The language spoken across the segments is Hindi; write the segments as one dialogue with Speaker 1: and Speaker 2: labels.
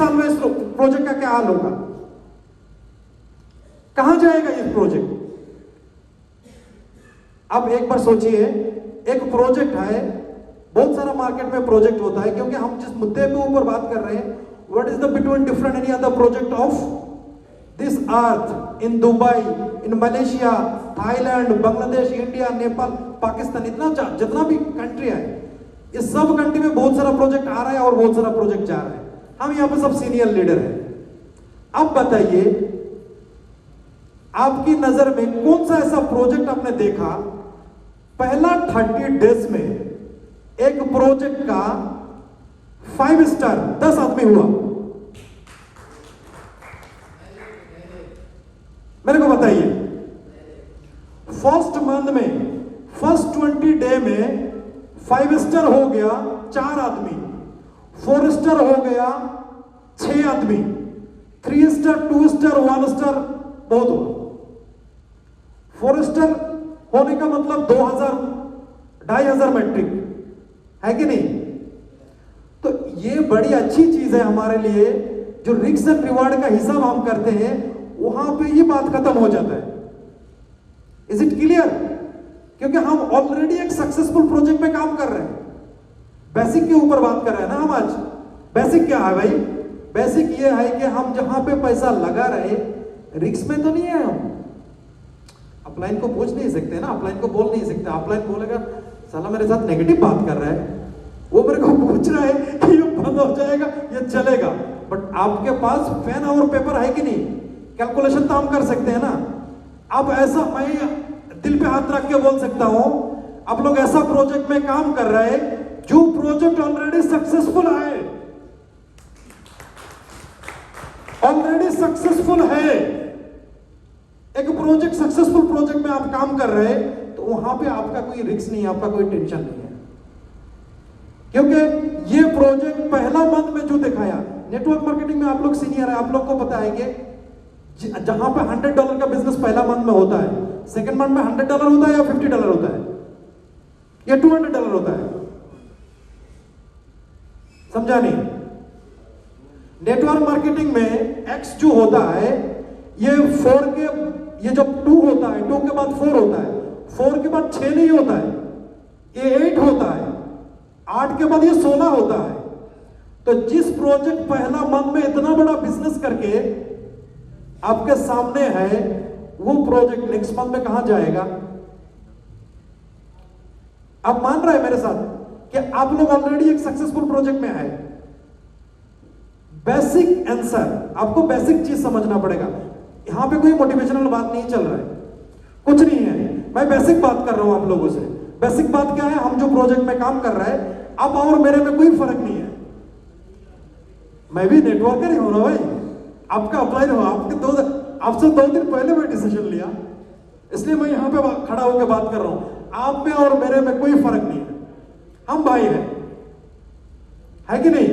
Speaker 1: साल में इस प्रोजेक्ट का क्या हाल होगा? कहां जाएगा ये प्रोजेक्ट? अब एक बार सोचिए, एक प्रोजेक्ट है, बहुत सारा मार्केट में प्रोजेक्ट होता है, क्योंकि हम जिस मुद्दे पे ऊपर बात कर रहे हैं, what is the between different any other project of this earth in Dubai, in Malaysia, Thailand, Bangladesh, India, Nepal, Pakistan, इतना जितना भी कंट्री है, इस सब कंट्री में बहुत सारा प्रोजेक्ट आ रहा है और बहुत सारा प्रोजेक्ट जा रहा है। हम यहां पे सब सीनियर लीडर हैं। अब बताइए, आपकी नजर में कौन सा ऐसा प्रोजेक्ट आपने देखा पहला 30 डेज में एक प्रोजेक्ट का 5 स्टार 10 आदमी हुआ? मेरे को बताइए, फर्स्ट मंथ में, फर्स्ट 20 डे में 5 स्टार हो गया 4 आदमी, 4 स्टार हो गया 6 आदमी, 3 स्टार, 2 स्टार, 1 स्टार बहुत हुआ। 4 स्टार होने का मतलब 2000, 2500 मैट्रिक है कि नहीं? तो ये बड़ी अच्छी चीज है हमारे लिए। जो रिस्क एंड रिवार्ड का हिसाब हम करते हैं, वहां पे ये बात खत्म हो जाता है। Is it clear? क्योंकि हम ऑलरेडी एक सक्सेसफुल प्रोजेक्ट में काम कर रहे हैं। बेसिक के ऊपर बात कर रहे हैं ना हम आज। बेसिक क्या है भाई? बेसिक ये है कि हम जहां पे पैसा लगा रहे, रिस्क में तो नहीं है हम। अपलाइन को पूछ नहीं सकते ना, अपलाइन को बोल नहीं सकते। अपलाइन बोलेगा साला मेरे साथ नेगेटिव बात कर रहा है, वो मेरे को पूछ रहा है कि ये बंद हो जाएगा, ये चलेगा। बट आपके पास पेन और पेपर है कि नहीं? कैलकुलेशन तो हम कर सकते हैं ना। अब ऐसा मैं दिल पे हाथ रख के बोल सकता हूं, आप लोग ऐसा प्रोजेक्ट में काम कर रहे हैं जो प्रोजेक्ट ऑलरेडी सक्सेसफुल है, ऑलरेडी सक्सेसफुल है। एक प्रोजेक्ट, सक्सेसफुल प्रोजेक्ट में आप काम कर रहे हैं, तो वहां पे आपका कोई रिस्क नहीं है, आपका कोई टेंशन नहीं है। क्योंकि ये प्रोजेक्ट पहला मंथ में जो दिखाया, नेटवर्क मार्केटिंग में आप लोग सीनियर है, आप लोग को पता है कि जहां पे $100 का बिजनेस पहला मंथ में होता है, सेकंड मंथ में $100 होता है या $50 होता है या $200 होता है? समझा नहीं? नेटवर्क मार्केटिंग में X जो होता है, ये 4 के, ये जब 2 होता है, 2 के बाद 4 होता है, 4 के बाद 6 नहीं होता है, ये 8 होता है, 8 के बाद ये 16 होता है। तो जिस प्रोजेक्ट पहला मंथ में इतना बड़ा बिजनेस करके आपके सामने है, वो प्रोजेक्ट नेक्स्ट मंथ में कहां जाएगा? आप मान रहे हैं मेरे साथ कि आप लोग ऑलरेडी एक सक्सेसफुल प्रोजेक्ट में है। बेसिक आंसर, आपको बेसिक चीज समझना पड़ेगा। यहां पे कोई मोटिवेशनल बात नहीं चल रहा है, कुछ नहीं है। मैं बेसिक बात कर रहा हूं आप लोगों से। बेसिक बात क्या है? हम जो प्रोजेक्ट में काम कर रहे हैं, अब और मेरे में कोई फर्क नहीं है। मैं भी नेटवर्कर ही हूं ना भाई, आपका अप्लाई हुआ, आपसे 2 दिन पहले मैं डिसीजन लिया, इसलिए मैं यहां पे खड़ा होकर बात कर रहा हूं। आप में और मेरे में कोई फर्क नहीं है, हम भाई हैं, है कि नहीं?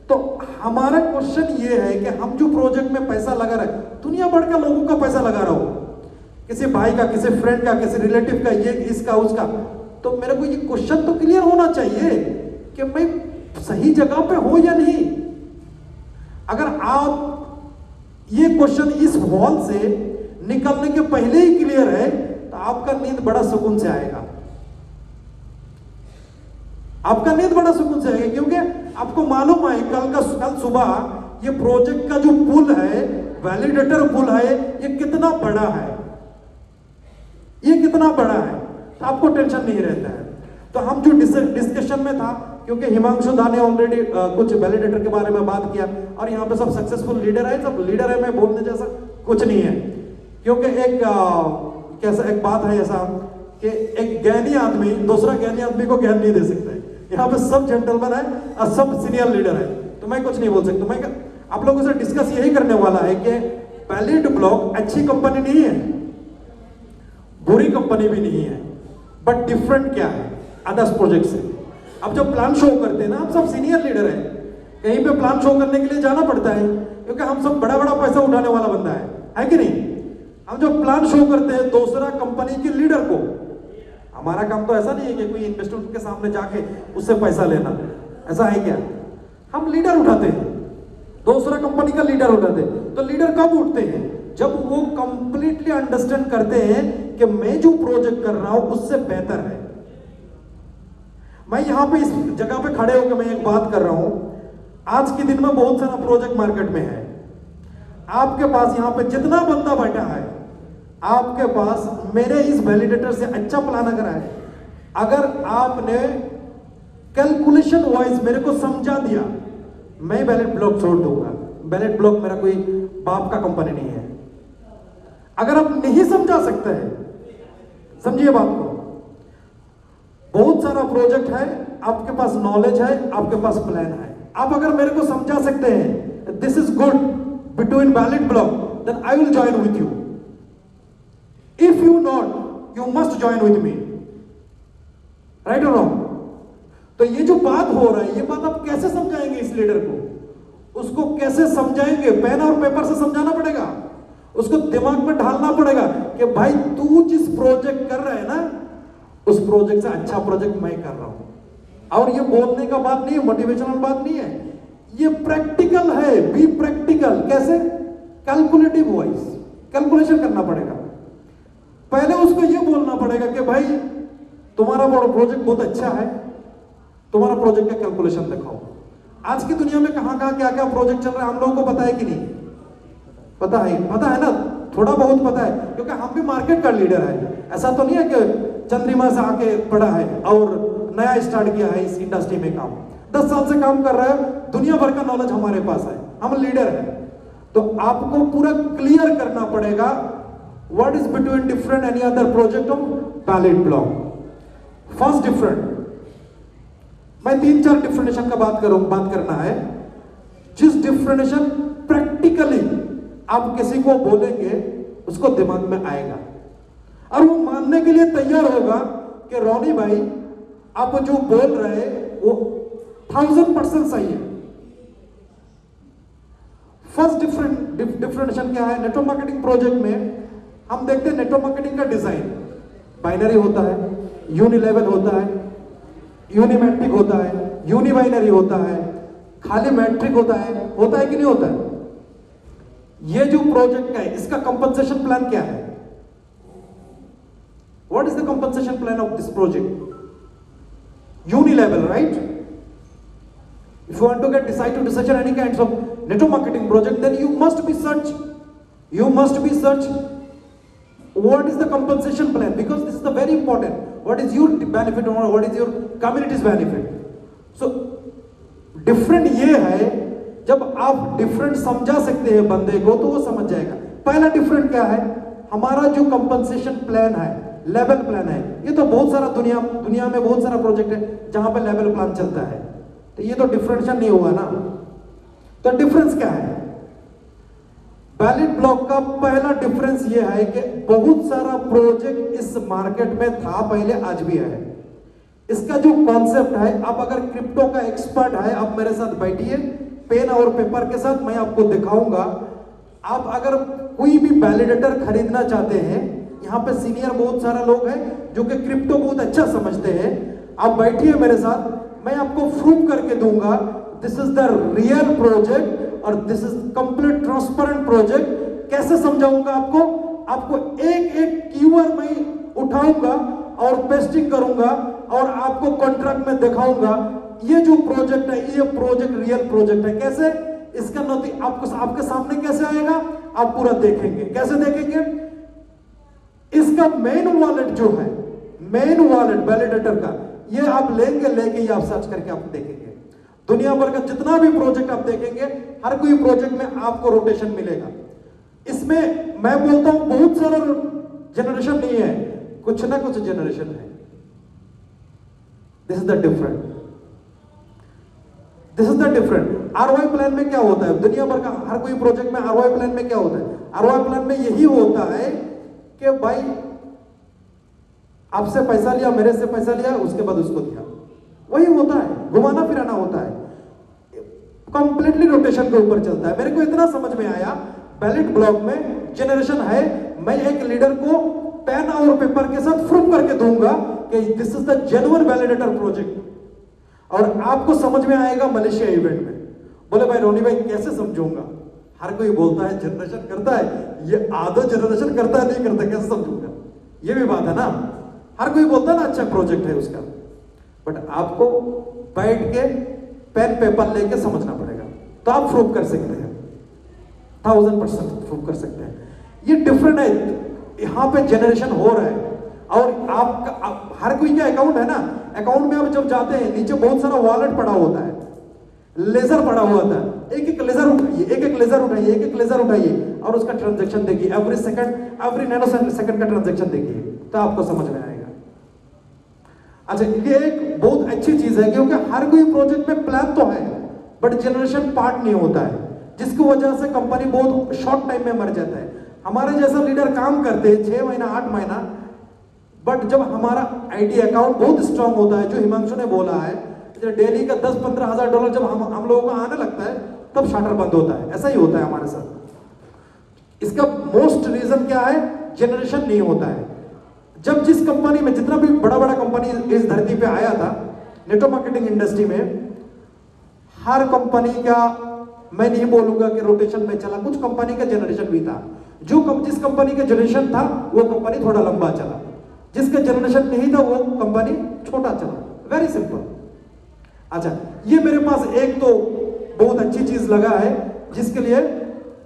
Speaker 1: तो हमारा क्वेश्चन ये है कि हम जो प्रोजेक्ट में पैसा लगा रहे, दुनिया भर का लोगों का पैसा लगा रहा हो, किसी भाई का, किसी फ्रेंड का, किसी रिलेटिव का, ये इसका उसका, तो मेरे को ये क्वेश्चन तो क्लियर होना चाहिए कि मैं सही जगह पे हूं या नहीं। अगर आप ये क्वेश्चन इस हॉल से निकलने के पहले ही क्लियर है, तो आपका नींद बड़ा सुकून से आएगा, आपका नींद बड़ा सुकून से आएगा। क्योंकि आपको मालूम है कल सुबह ये प्रोजेक्ट का जो पुल है, वैलिडेटर पुल है, ये कितना बड़ा है, ये कितना बड़ा है, तो आपको टेंशन नहीं रहता है। तो हम जो डिस्कशन में था, क्योंकि हिमांशु दा ने ऑलरेडी कुछ वैलिडेटर के बारे में बात किया, और यहाँ पे सब सक्सेसफुल लीडर है, सब लीडर है, मैं बोलने जैसा कुछ नहीं है। क्योंकि एक बात है ऐसा कि एक ज्ञानी आदमी दूसरा ज्ञानी आदमी को ज्ञान नहीं दे सकता है। यहाँ पे सब जेंटलमैन है और सब सीनियर लीडर है, तो मैं कुछ नहीं बोल सकता। मैं आप लोगों से डिस्कस यही करने वाला है कि पैलेट ब्लॉक अच्छी कंपनी नहीं है, बुरी कंपनी भी नहीं है, बट डिफरेंट क्या है अदर्स प्रोजेक्ट से। अब जब प्लान शो करते हैं ना, हम सब सीनियर लीडर है, कहीं पे प्लान शो करने के लिए जाना पड़ता है, क्योंकि हम सब बड़ा बड़ा पैसा उठाने वाला बंदा है कि नहीं? हम जब प्लान शो करते हैं दूसरा कंपनी के लीडर को, हमारा काम तो ऐसा नहीं है कि कोई इन्वेस्टर के सामने जाके उससे पैसा लेना, ऐसा है क्या? हम लीडर उठाते हैं दूसरा कंपनी का लीडर होता थे। तो लीडर कब उठते हैं? जब वो कंप्लीटली अंडरस्टैंड करते हैं कि मैं जो प्रोजेक्ट कर रहा हूं उससे बेहतर है। मैं यहां पे इस जगह पे खड़े होकर मैं एक बात कर रहा हूं, आज के दिन में बहुत सारा प्रोजेक्ट मार्केट में है। आपके पास यहां पे जितना बंदा बैठा है, आपके पास मेरे इस वैलिडेटर से अच्छा प्लान अगर है, अगर आपने कैलकुलेशन वाइज मेरे को समझा दिया, मैं बैलेट ब्लॉक छोड़ दूंगा। बैलेट ब्लॉक मेरा कोई बाप का कंपनी नहीं है। अगर आप नहीं समझा सकते हैं, समझिए बात को, बहुत सारा प्रोजेक्ट है, आपके पास नॉलेज है, आपके पास प्लान है, आप अगर मेरे को समझा सकते हैं this is good between ballot block, then I will join with you. If you not, you must join with me. Right और रॉन्ग? तो ये जो बात हो रहा है, ये बात आप कैसे समझाएंगे इस लीडर को? उसको कैसे समझाएंगे? पेन और पेपर से समझाना पड़ेगा, उसको दिमाग में ढालना पड़ेगा कि भाई तू जिस प्रोजेक्ट कर रहा है ना, उस प्रोजेक्ट से अच्छा प्रोजेक्ट मैं कर रहा हूं। और ये बोलने का बात नहीं है, मोटिवेशनल बात नहीं है, ये प्रैक्टिकल है। Be practical. कैसे? कैलकुलेटिव वाइज कैलकुलेशन करना पड़ेगा। पहले उसको ये बोलना पड़ेगा कि भाई तुम्हारा प्रोजेक्ट बहुत अच्छा है, तुम्हारा प्रोजेक्ट का कैलकुलेशन दिखाओ। आज की दुनिया में कहां कहां क्या क्या प्रोजेक्ट चल रहा है हम लोगों को पता है कि नहीं? पता है ना, थोड़ा बहुत पता है, क्योंकि हम भी मार्केट का लीडर है। ऐसा तो नहीं है कि चंद्रमा से आके पड़ा है और नया स्टार्ट किया है इस इंडस्ट्री में काम। 10 साल से काम कर रहा है, दुनिया भर का नॉलेज हमारे पास है, हम लीडर हैं। तो आपको पूरा क्लियर करना पड़ेगा what is between different any other project of ballot block. First different, मैं 3-4 डिफरेंशिएशन का बात करना है। जिस डिफरेंशिएशन प्रैक्टिकली आप किसी को बोलेंगे उसको दिमाग में आएगा और वो मानने के लिए तैयार होगा कि रोनी भाई आप जो बोल रहे वो 1000% सही है। फर्स्ट डिफरेंशिएशन क्या है? नेटवर्क मार्केटिंग प्रोजेक्ट में हम देखते हैं नेटवर्क मार्केटिंग का डिजाइन बाइनरी होता है, यूनिलेवल होता है, यूनिमेट्रिक होता है, यूनिबाइनरी होता है, खाली मैट्रिक होता है कि नहीं होता है? ये जो प्रोजेक्ट का है इसका कंपनसेशन प्लान क्या है? What is the compensation plan of this project? Unilevel, right? If you want to get decide to decision any kinds of network marketing project, then you must be search what is the compensation plan, because this is the very important. What is your benefit or what is your community's benefit? So different ये है, जब आप डिफरेंट समझा सकते हैं बंदे को तो वो समझ जाएगा। पहला डिफरेंट क्या है? हमारा जो कंपनसेशन प्लान है, लेवल प्लान है। ये तो बहुत सारा दुनिया में बहुत सारा प्रोजेक्ट है जहां पर लेवल प्लान चलता है, तो ये तो डिफरेंशिएशन नहीं होगा ना। तो डिफरेंस क्या है? बैलेट ब्लॉक का पहला डिफरेंस ये है कि बहुत सारा प्रोजेक्ट इस मार्केट में था पहले, आज भी है। इसका जो कॉन्सेप्ट है, आप अगर क्रिप्टो का एक्सपर्ट है, आप मेरे साथ बैठिए पेन और पेपर के साथ, मैं आपको दिखाऊंगा। आप अगर कोई भी वैलिडेटर खरीदना चाहते हैं, यहाँ पे सीनियर बहुत सारा लोग हैं जो कि क्रिप्टो बहुत अच्छा समझते हैं, आप बैठिए मेरे साथ, मैं आपको प्रूव करके दूंगा this is the real project और this is complete transparent project. कैसे समझाऊंगा आपको एक एक कीवर्ड मैं उठाऊंगा और पेस्टिंग करूंगा और आपको कॉन्ट्रैक्ट में दिखाऊंगा ये जो प्रोजेक्ट है, ये प्रोजेक्ट रियल प्रोजेक्ट है। कैसे? इसका नतीजा आपके सामने कैसे आएगा, आप पूरा देखेंगे। कैसे देखेंगे? इसका मेन वॉलेट जो है, मेन वॉलेट वैलिडेटर का, ये आप लेके आप सर्च करके आप देखेंगे। दुनिया भर का जितना भी प्रोजेक्ट आप देखेंगे, हर कोई प्रोजेक्ट में आपको रोटेशन मिलेगा। इसमें मैं बोलता हूं बहुत सारा जनरेशन नहीं है, कुछ ना कुछ जनरेशन है। This is the different. ROI plan में क्या होता है? दुनिया भर का हर कोई प्रोजेक्ट में आरओआई प्लान में क्या होता है? आरओआई प्लान में यही होता है कि भाई आपसे पैसा लिया, मेरे से पैसा लिया, उसके बाद उसको दिया, वही होता है, घुमाना फिराना होता है, कंप्लीटली रोटेशन के ऊपर चलता है। मेरे को इतना समझ में आया, बैलेट ब्लॉक में जनरेशन है, मैं एक लीडर को पेन और पेपर के साथ प्रूफ करके दूंगा कि this is the genuine validator project, और आपको समझ में आएगा मलेशिया इवेंट में। बोले भाई रोनी भाई कैसे समझूंगा? हर कोई बोलता है जनरेशन करता है, ये आधा जनरेशन करता है नहीं करता, कैसे समझूंगा? ये भी बात है ना, हर कोई बोलता है ना अच्छा प्रोजेक्ट है उसका, बट आपको बैठ के पेन पेपर लेके समझना पड़ेगा, तो आप प्रूव कर सकते हैं, 1000% प्रूव कर सकते हैं। ये डिफरेंट है, यहां पे जनरेशन हो रहा है। और आपका हर कोई का अकाउंट है ना, अकाउंट में आप जब जाते हैं नीचे बहुत सारा वॉलेट पड़ा होता है, लेजर पड़ा हुआ था, एक एक लेजर उठाइए, एक एक लेजर उठाइए, एक एक लेजर उठाइए और उसका ट्रांजैक्शन देखिए, every second, every nano second का ट्रांजैक्शन देखिए, तो आपको समझ में आएगा। अच्छा, ये एक बहुत अच्छी चीज है, क्योंकि हर कोई प्रोजेक्ट में प्लान तो है बट जनरेशन पार्ट नहीं होता है, जिसकी वजह से कंपनी बहुत शॉर्ट टाइम में मर जाता है। हमारे जैसा लीडर काम करते हैं 6 महीना 8 महीना, बट जब हमारा आईटी अकाउंट बहुत स्ट्रांग होता है, जो हिमांशु ने बोला है, डेली का 10-15 हजार डॉलर जब हम लोगों को आने लगता है, तब शाटर बंद होता है। ऐसा ही होता है हमारे साथ। इसका मोस्ट रीजन क्या है? जनरेशन नहीं होता है। जब जिस कंपनी में, जितना भी बड़ा बड़ा कंपनी इस धरती पे आया था नेटवर्क मार्केटिंग इंडस्ट्री में, हर कंपनी का, मैं नहीं बोलूंगा कि रोटेशन में चला, कुछ कंपनी का जनरेशन भी था। जिस कंपनी का जनरेशन था वो कंपनी थोड़ा लंबा चला, जिसका जनरेशन नहीं था वो कंपनी छोटा चला। Very simple. अच्छा, ये मेरे पास एक तो बहुत अच्छी चीज लगा है, जिसके लिए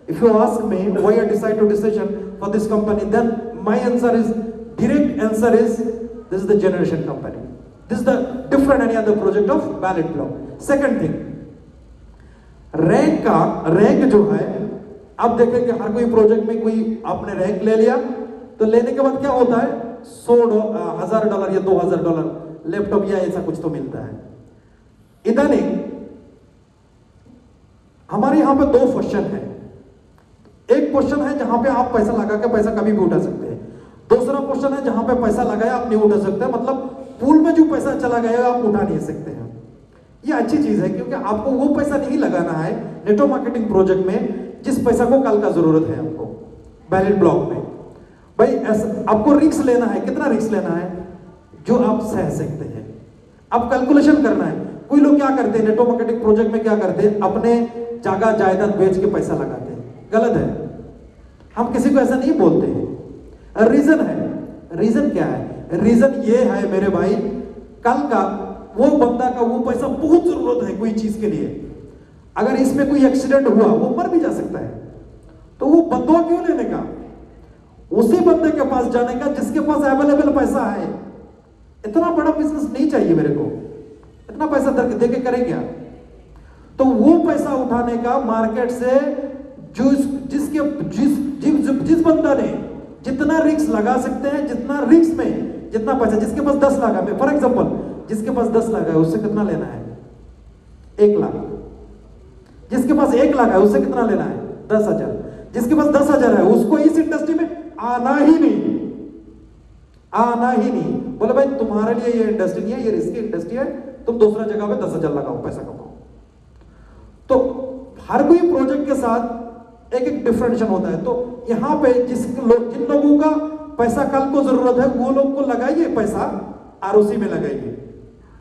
Speaker 1: if you ask me why I decide to decision for this company, then my answer is, direct answer is, this is the generation company, this is the different any other project of Ballot Block. Second thing, rank जो है, अब देखें कि हर कोई प्रोजेक्ट में कोई आपने रैंक ले लिया, तो लेने के बाद क्या होता है, $100,000 या $2,000 लैपटॉप या ऐसा कुछ तो मिलता है। इधर नहीं, हमारे यहां पे 2 क्वेश्चन है। एक क्वेश्चन है जहां पे आप पैसा लगा के पैसा कभी भी उठा सकते हैं, दूसरा क्वेश्चन है जहां पे पैसा लगाया आप नहीं उठा सकते, मतलब पूल में जो पैसा चला गया आप उठा नहीं सकते हैं। ये अच्छी चीज है, क्योंकि आपको वो पैसा नहीं लगाना है नेटवर्क मार्केटिंग प्रोजेक्ट में जिस पैसा को कल का जरूरत है आपको बैलेट ब्लॉक में। भाई आपको रिस्क लेना है, कितना रिस्क लेना है जो आप सह सकते हैं, अब कैलकुलेशन करना है। कोई लोग क्या करते हैं नेटवर्क मार्केटिंग प्रोजेक्ट में, क्या करते हैं, अपने जगह जायदाद बेच के पैसा लगाते हैं, गलत है। हम किसी को ऐसा नहीं बोलते हैं। रीजन है, रीजन क्या है? रीजन ये है मेरे भाई, कल का वो बंदा का वो पैसा बहुत जरूरत है कोई चीज के लिए, अगर इसमें कोई एक्सीडेंट हुआ वो मर भी जा सकता है, तो वो बंदवा क्यों लेने का, उसी बंदे के पास जाने का जिसके पास अवेलेबल पैसा है। इतना बड़ा बिजनेस नहीं चाहिए मेरे को, इतना पैसा दे के करें क्या? तो वो पैसा उठाने का मार्केट से जिस बंदा ने जितना रिस्क लगा सकते हैं, जितना रिस्क में जितना पैसा, जिसके पास 10 लाख है, फॉर एग्जांपल जिसके पास 10 लाख है उससे कितना लेना है? 1 लाख। जिसके पास 1 लाख है उससे कितना लेना है? 10,000। जिसके पास 10,000 है उसको इस इंडस्ट्री में आना ही नहीं, आना ही नहीं। बोले भाई तुम्हारे लिए ये इंडस्ट्री नहीं है, ये रिस्की इंडस्ट्री है, तुम दूसरा जगह पे 10,000 लगाओ, पैसा कमाओ। तो हर कोई प्रोजेक्ट के साथ एक एक डिफरेंशिएशन होता है। तो यहां पे जिन लोगों का पैसा कल को जरूरत है वो लोग को लगाइए पैसा, आरओसी में लगाइए,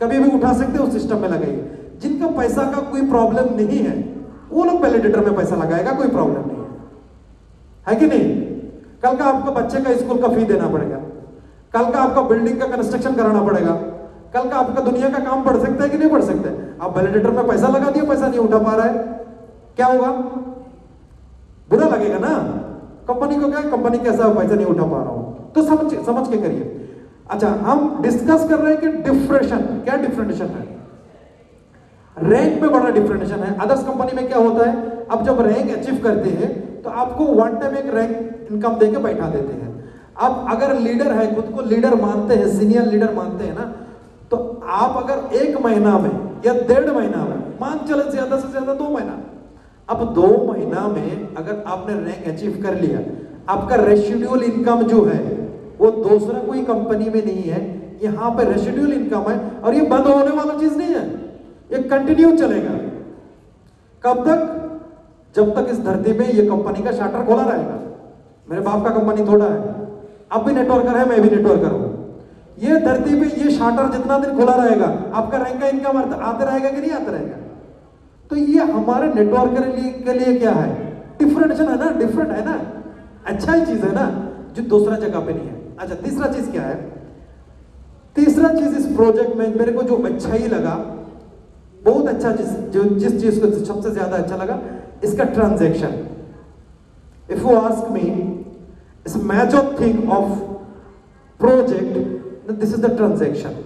Speaker 1: कभी भी उठा सकते हो उस सिस्टम में लगाइए। जिनका पैसा का कोई प्रॉब्लम नहीं है वो लोग वैलिडेटर में पैसा लगाएगा, कोई प्रॉब्लम नहीं है कि नहीं? कल का आपका बच्चे का स्कूल का फी देना पड़ेगा, कल का आपका बिल्डिंग का कंस्ट्रक्शन कराना पड़ेगा, कल का आपका दुनिया का काम बढ़ सकता है कि नहीं बढ़ सकता है? आप वैलिडेटर में पैसा लगा दिया, पैसा नहीं उठा पा रहा है, क्या होगा? बुरा लगेगा ना कंपनी को, क्या कंपनी कैसा पैसा नहीं उठा पा रहा हूं, तो समझ के करिए। अच्छा, हम डिस्कस कर रहे हैं कि डिफरेंशिएशन, क्या डिफरेंशिएशन है? रैंक में बड़ा डिफरेंशिएशन है। अदर्स कंपनी में क्या होता है, अब जब रैंक अचीव करते हैं तो आपको वन टाइम एक रैंक इनकम देके बैठा देते हैं। अब अगर लीडर है, खुद को लीडर मानते हैं, सीनियर लीडर मानते हैं ना, तो आप अगर 1 महीना में या 1.5 महीना में, मान चले ज्यादा से ज्यादा 2 महीना, अब 2 महीना में अगर आपने रैंक अचीव कर लिया, आपका रेसिडुअल इनकम जो है वो दूसरा कोई कंपनी में नहीं है, यहां पे रेसिडुअल इनकम है। और ये बंद होने वाला चीज नहीं है, ये कंटिन्यू चलेगा। कब तक? जब तक इस धरती पे ये कंपनी का शाटर खोला रहेगा। मेरे बाप का कंपनी थोड़ा है, अब भी नेटवर्कर है, मैं भी नेटवर्कर हूं। ये धरती पे ये शाटर जितना दिन खुला रहेगा आपका रैंक का इनकम आते रहेगा कि नहीं आता रहेगा? तो ये हमारे नेटवर्क के लिए क्या है, डिफरेंशियल है ना, डिफरेंट है ना, अच्छा ही चीज है ना, जो दूसरा जगह पे नहीं है। अच्छा, तीसरा चीज क्या है, तीसरा चीज इस प्रोजेक्ट में मेरे को जो अच्छा ही लगा, बहुत अच्छा जिस चीज को सबसे ज्यादा अच्छा लगा, इसका transaction. If you ask me, इस match of thing of project, this is the transaction.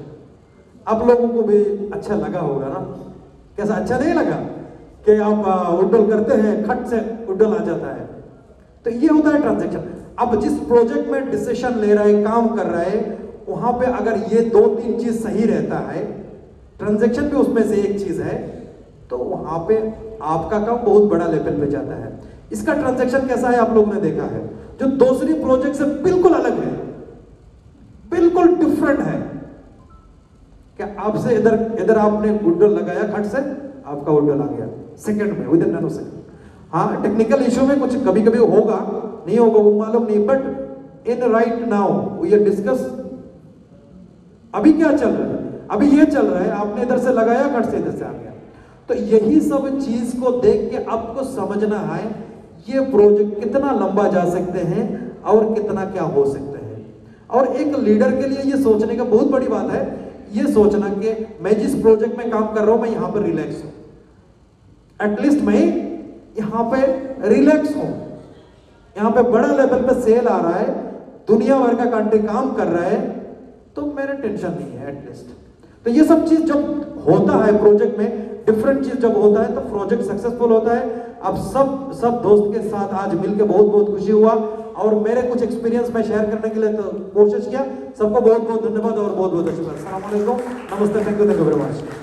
Speaker 1: आप लोगों को भी अच्छा लगा होगा ना? कैसा अच्छा नहीं लगा कि आप विड्रॉल करते हैं, खट से विड्रॉल आ जाता है, तो ये होता है ट्रांजैक्शन। अब जिस प्रोजेक्ट में डिसीजन ले रहा है, काम कर रहा है, वहां पे अगर ये 2-3 चीज सही रहता है, ट्रांजैक्शन भी उसमें से एक चीज है, तो वहां पे आपका काम बहुत बड़ा लेवल पे जाता है। इसका ट्रांजैक्शन कैसा है आप लोगों ने देखा है, जो दूसरी प्रोजेक्ट से बिल्कुल अलग है, बिल्कुल डिफरेंट है। क्या आपसे इधर आपने विड्रॉल लगाया, खट से आपका विड्रॉल आ गया सेकंड में, विद इन नैनो सेकंड। हाँ, टेक्निकल इशू में कुछ कभी कभी होगा, नहीं होगा वो मालूम नहीं, but in right now we are discuss. अभी क्या चल रहा है, अभी ये चल रहा है, आपने इधर से लगाया, खट से इधर से आ गया। तो यही सब चीज को देख के आपको समझना है ये प्रोजेक्ट कितना लंबा जा सकते हैं और कितना क्या हो सकते हैं। और एक लीडर के लिए ये सोचने का बहुत बड़ी बात है, ये सोचना कि मैं जिस प्रोजेक्ट में काम कर रहा हूं, मैं यहां पर रिलैक्स हूं, एटलीस्ट मैं यहां पे रिलैक्स हूं। यहां पे बड़ा लेवल पे सेल आ रहा है, दुनिया भर का कंट्री काम कर रहा है, तो मेरे टेंशन नहीं है एटलीस्ट। तो ये सब चीज जब होता है प्रोजेक्ट में, डिफरेंट चीज जब होता है, तो प्रोजेक्ट सक्सेसफुल होता है। अब सब दोस्त के साथ आज मिलकर बहुत बहुत खुशी हुआ, और मेरे कुछ एक्सपीरियंस में शेयर करने के लिए तो कोशिश किया। सबको बहुत बहुत धन्यवाद और बहुत बहुत आशीर्वाद। अस्सलाम वालेकुम, नमस्ते, थैंक यू वेरी मच।